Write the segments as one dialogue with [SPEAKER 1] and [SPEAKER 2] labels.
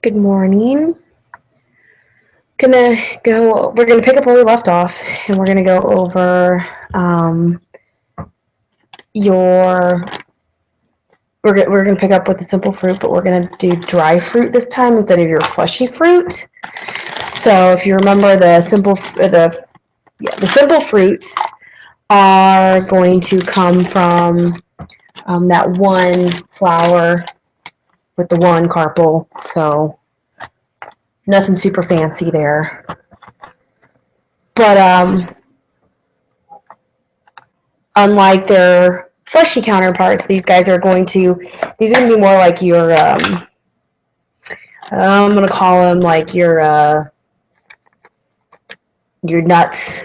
[SPEAKER 1] Good morning. We're gonna pick up where we left off, and we're gonna go over your. We're gonna pick up with the simple fruit, but we're gonna do dry fruit this time instead of your fleshy fruit. So if you remember, the simple fruits are going to come from that one flower with the one carpel. So nothing super fancy there. But unlike their fleshy counterparts, these are going to be more like your, I'm going to call them like your nuts.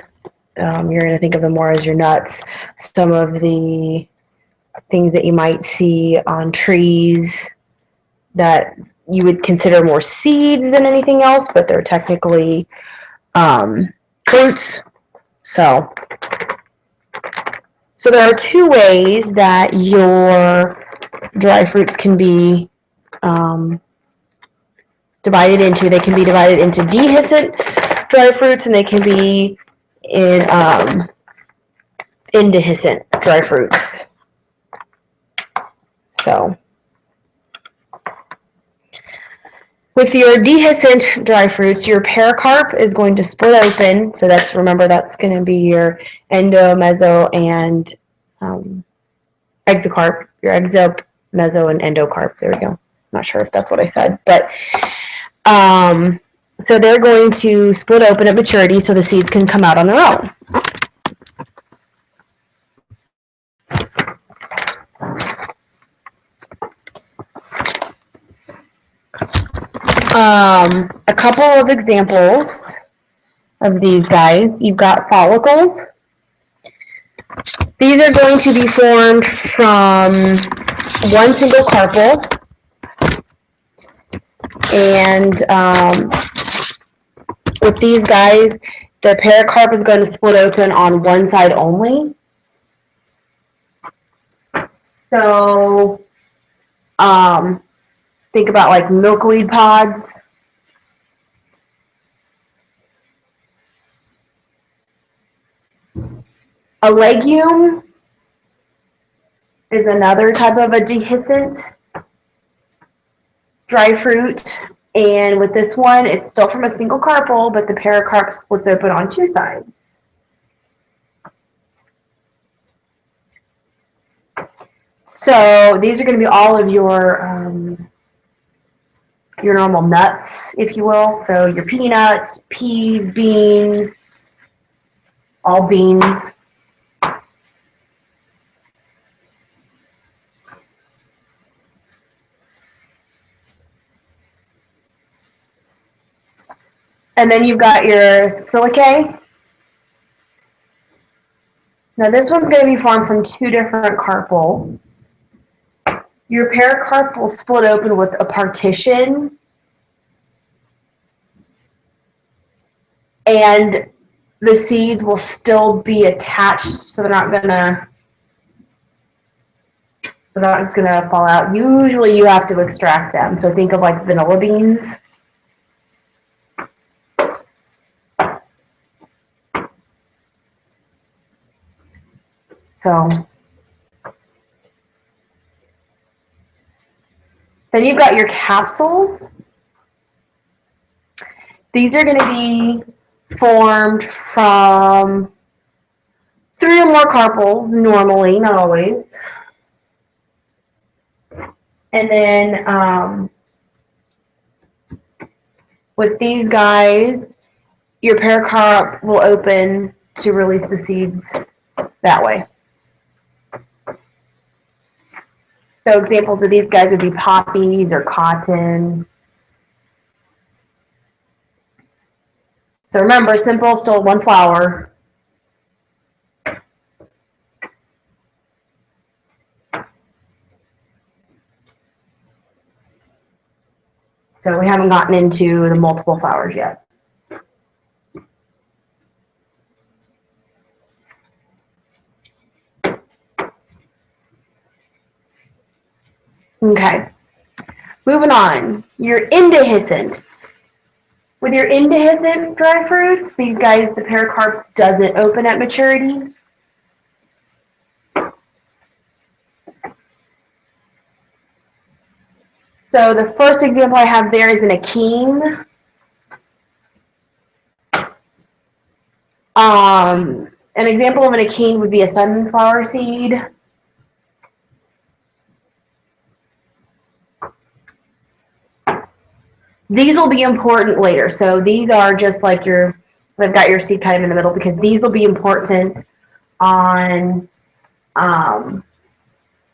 [SPEAKER 1] You're going to think of them more as your nuts. Some of the things that you might see on trees that you would consider more seeds than anything else, but they're technically fruits. So there are two ways that your dry fruits can be divided into. They can be divided into dehiscent dry fruits, and they can be in indehiscent dry fruits. So with your dehiscent dry fruits, your pericarp is going to split open. So that's going to be your endo, meso, and exocarp. Your exo, meso, and endocarp. There we go. Not sure if that's what I said, but so they're going to split open at maturity so the seeds can come out on their own. A couple of examples of these guys. You've got follicles. These are going to be formed from one single carpel, and with these guys, the pericarp is going to split open on one side only. So think about like milkweed pods. A legume is another type of a dehiscent dry fruit, and with this one, it's still from a single carpel, but the pericarp splits open on two sides. So these are going to be all of your normal nuts, if you will. So your peanuts, peas, beans, all beans. And then you've got your silicae. Now this one's going to be formed from two different carpels. Your pericarp will split open with a partition, and the seeds will still be attached, so they're not just gonna fall out. Usually you have to extract them. So think of like vanilla beans. So then you've got your capsules. These are going to be formed from 3 or more carpels normally, not always. And then with these guys, your pericarp will open to release the seeds that way. So examples of these guys would be poppies or cotton. So remember, simple, still one flower. So we haven't gotten into the multiple flowers yet. Okay. Moving on, your indehiscent. With your indehiscent dry fruits, these guys, the pericarp doesn't open at maturity. So the first example I have there is an akene. An example of an akene would be a sunflower seed. These will be important later. So these are just like I've got your seed kind of in the middle because these will be important on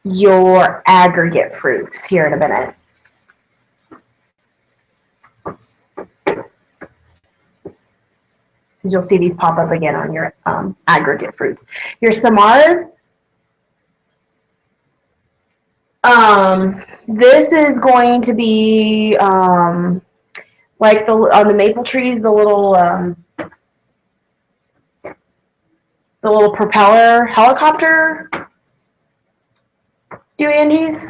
[SPEAKER 1] your aggregate fruits here in a minute. Because you'll see these pop up again on your aggregate fruits. Your samaras, this is going to be like on the maple trees, the little propeller helicopter. Do Angie's?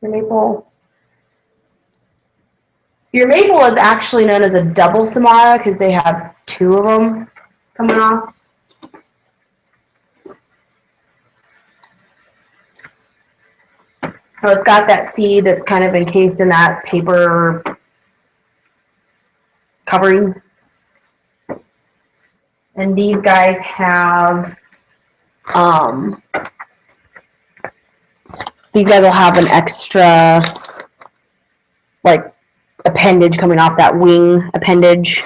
[SPEAKER 1] Your maple. Your maple is actually known as a double samara because they have two of them coming off. So it's got that seed that's kind of encased in that paper covering. And these guys have, these guys will have an extra, like, appendage coming off that wing appendage.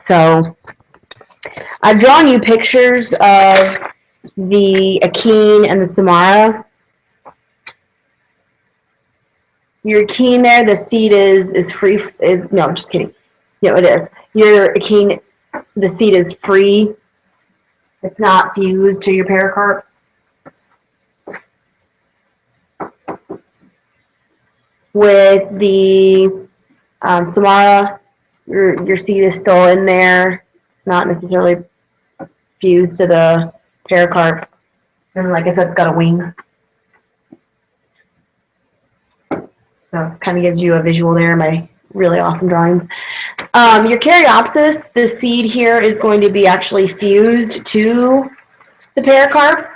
[SPEAKER 1] So I've drawn you pictures of the akene and the samara. Your akene there, the seed is free, no, I'm just kidding. No, it is. Your akene, the seed is free. It's not fused to your pericarp. With the samara, your seed is still in there. It's not necessarily fused to the pericarp. And like I said, it's got a wing. So kind of gives you a visual there in my really awesome drawings. Your Caryopsis, the seed here is going to be actually fused to the pericarp.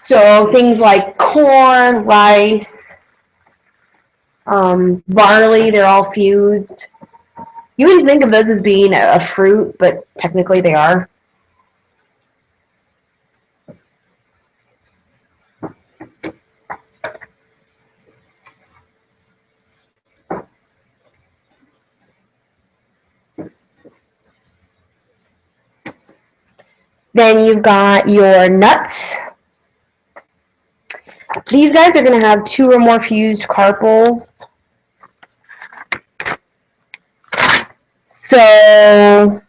[SPEAKER 1] So things like corn, rice, barley, they're all fused. You wouldn't think of those as being a fruit, but technically they are. Then you've got your nuts. These guys are going to have two or more fused carpels. So,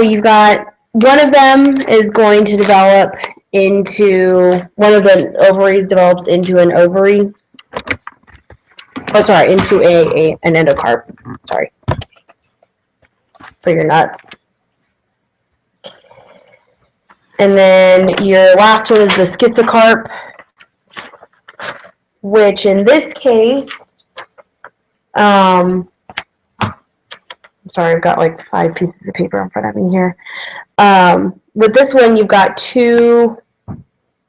[SPEAKER 1] you've got one of them is going to develop into, one of the ovaries develops into an ovary. Oh, sorry, into an endocarp. Sorry. For your nut. And then your last one is the schizocarp, which in this case, I'm sorry, I've got like 5 pieces of paper in front of me here. With this one, you've got two,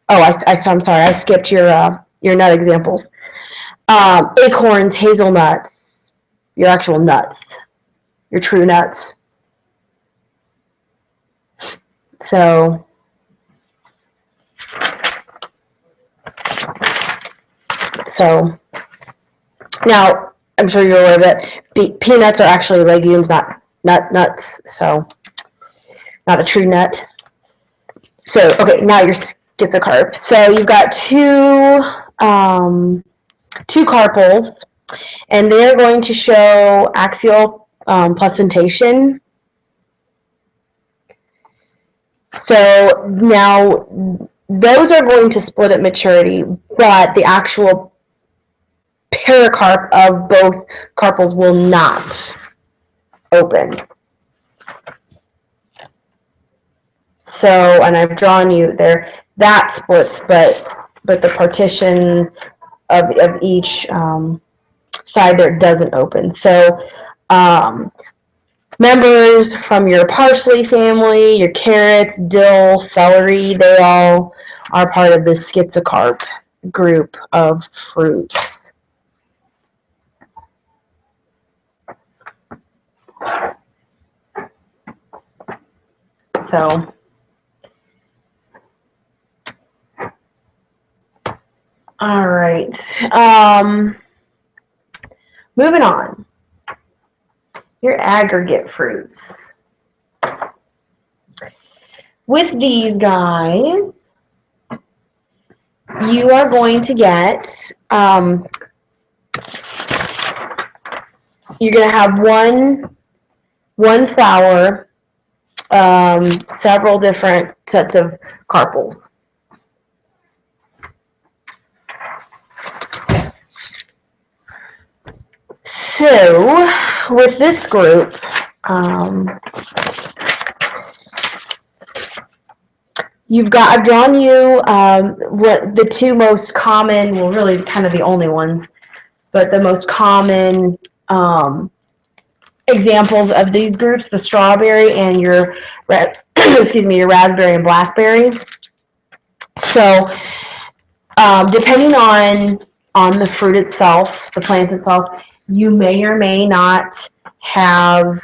[SPEAKER 1] I'm sorry, I skipped your nut examples. Acorns, hazelnuts, your actual nuts, your true nuts. So, now, I'm sure you're aware that peanuts are actually legumes, not nuts, so not a true nut. So, okay, now your schizocarp. So you've got two carpels, and they're going to show axial placentation. So now those are going to split at maturity, but the actual pericarp of both carpels will not open. So, and I've drawn you there, that splits, but the partition of each side there doesn't open. So, members from your parsley family, your carrots, dill, celery, they all are part of the schizocarp group of fruits. So, all right. Moving on. Your aggregate fruits. With these guys, you are going to get, you're going to have one flower, several different sets of carpels. So, with this group, I've drawn you what the two most common, well, really kind of the only ones, but the most common examples of these groups: the strawberry and your excuse me, your raspberry and blackberry. So, depending on the fruit itself, the plant itself, you may or may not have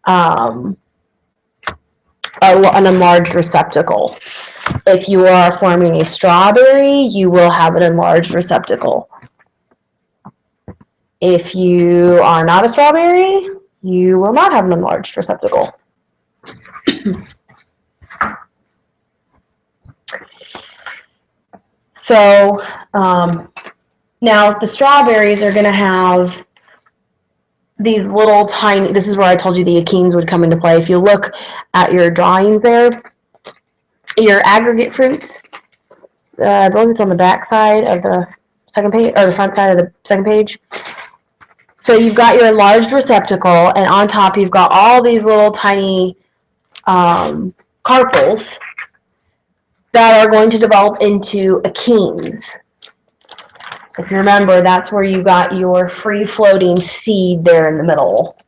[SPEAKER 1] an enlarged receptacle. If you are forming a strawberry, you will have an enlarged receptacle. If you are not a strawberry, you will not have an enlarged receptacle. So now the strawberries are going to have these little tiny, this is where I told you the achenes would come into play. If you look at your drawings there, your aggregate fruits, I believe it's on the back side of the second page, or the front side of the second page. So you've got your enlarged receptacle, and on top you've got all these little tiny carpels that are going to develop into achenes. So if you remember, that's where you got your free-floating seed there in the middle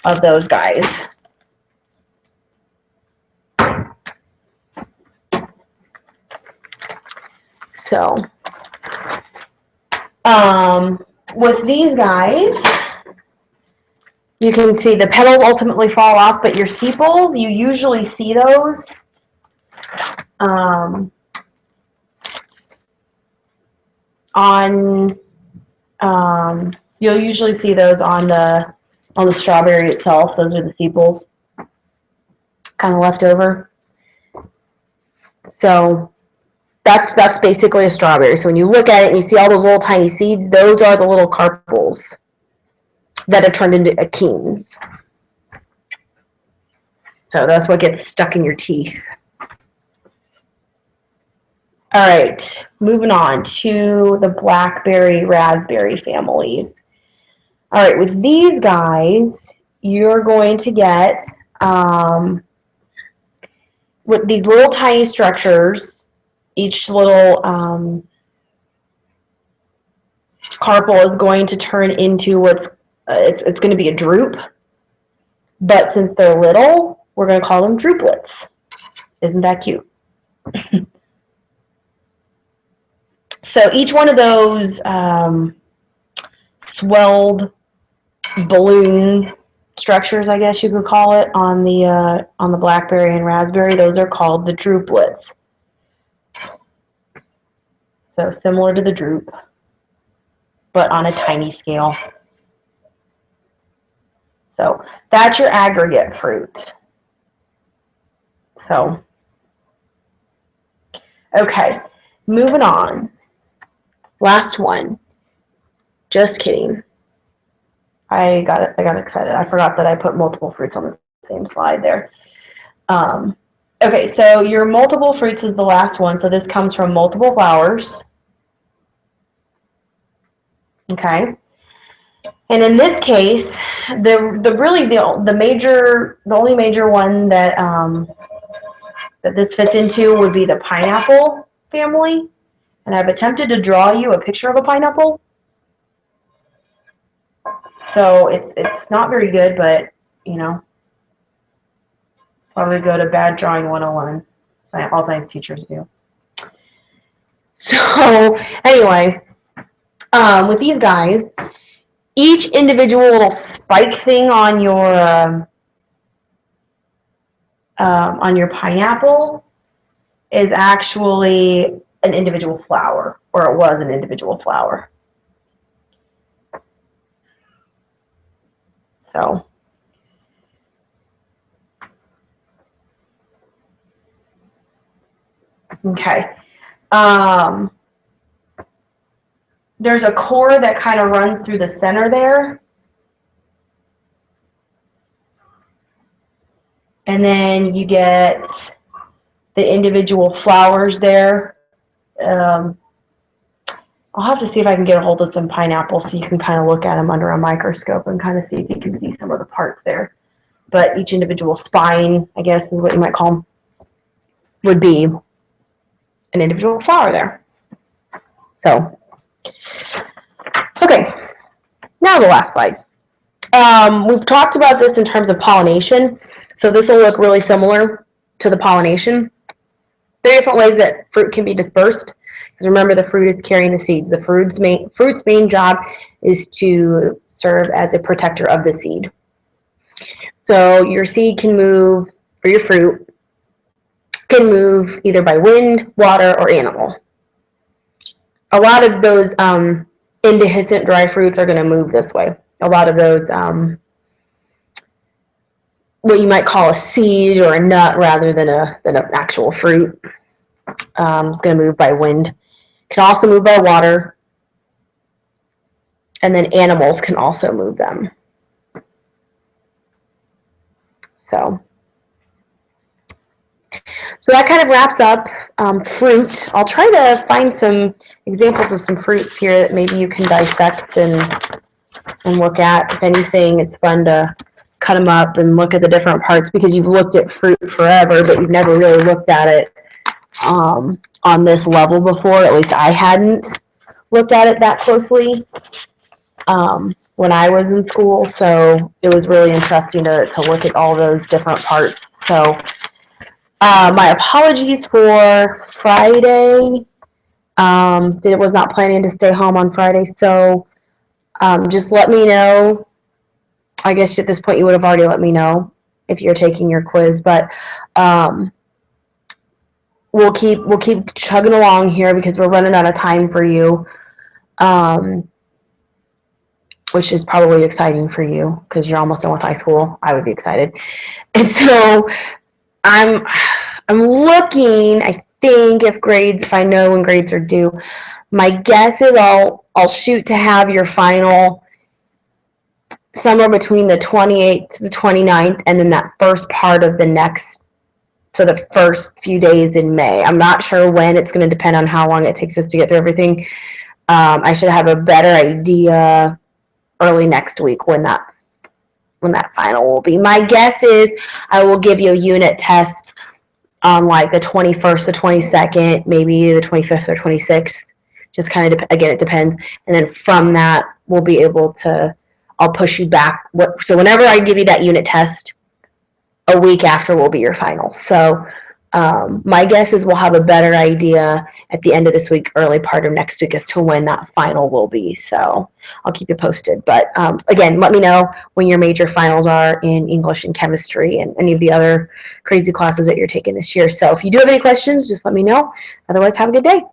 [SPEAKER 1] of those guys. So, with these guys, you can see the petals ultimately fall off, but your sepals, you usually see those you'll usually see those on the strawberry itself. Those are the sepals, kind of left over. So that's basically a strawberry. So when you look at it and you see all those little tiny seeds, those are the little carpels that have turned into achenes. So that's what gets stuck in your teeth. All right, moving on to the blackberry, raspberry families. All right, with these guys, you're going to get with these little tiny structures, each little carpel is going to turn into it's going to be a drupe. But since they're little, we're going to call them drupelets. Isn't that cute? So each one of those swelled balloon structures, I guess you could call it, on the blackberry and raspberry, those are called the drupelets. So similar to the drupe, but on a tiny scale. So that's your aggregate fruit. So, okay, moving on. Last one. Just kidding. I got excited. I forgot that I put multiple fruits on the same slide there. Okay, so your multiple fruits is the last one. So this comes from multiple flowers. Okay. And in this case, the only major one that that this fits into would be the pineapple family. And I've attempted to draw you a picture of a pineapple. So it's not very good, but you know, so I would go to Bad Drawing 101. All science teachers do. So anyway, with these guys, each individual little spike thing on your pineapple is actually an individual flower, or it was an individual flower. So okay. There's a core that kind of runs through the center there. And then you get the individual flowers there. I'll have to see if I can get a hold of some pineapples so you can kind of look at them under a microscope and kind of see if you can see some of the parts there. But each individual spine, I guess is what you might call them, would be an individual flower there. So, okay, now the last slide. We've talked about this in terms of pollination. So this will look really similar to the pollination. There are different ways that fruit can be dispersed. Because remember, the fruit is carrying the seeds. The fruit's main job is to serve as a protector of the seed. So your seed can move, or your fruit can move either by wind, water, or animal. A lot of those indehiscent dry fruits are going to move this way. A lot of those what you might call a seed or a nut rather than an actual fruit is going to move by wind. Can also move by water, and then animals can also move them. So that kind of wraps up fruit. I'll try to find some examples of some fruits here that maybe you can dissect and look at. If anything, it's fun to cut them up and look at the different parts because you've looked at fruit forever, but you've never really looked at it on this level before. At least I hadn't looked at it that closely when I was in school, so it was really interesting to look at all those different parts. So my apologies for Friday. Was not planning to stay home on Friday, so just let me know. I guess at this point you would have already let me know if you're taking your quiz, but we'll keep chugging along here because we're running out of time for you, which is probably exciting for you because you're almost done with high school. I would be excited, and so I'm looking. I think if I know when grades are due, my guess is I'll shoot to have your final somewhere between the 28th to the 29th, and then that first part of the next. So the first few days in May. I'm not sure when. It's going to depend on how long it takes us to get through everything. I should have a better idea early next week when that final will be. My guess is I will give you a unit test on like the 21st, the 22nd, maybe the 25th or 26th. Just kind of, again, it depends. And then from that, we'll be able to, I'll push you back. So whenever I give you that unit test, a week after will be your final. So my guess is we'll have a better idea at the end of this week, early part of next week as to when that final will be. So I'll keep you posted. But again, let me know when your major finals are in English and chemistry and any of the other crazy classes that you're taking this year. So if you do have any questions, just let me know. Otherwise, have a good day.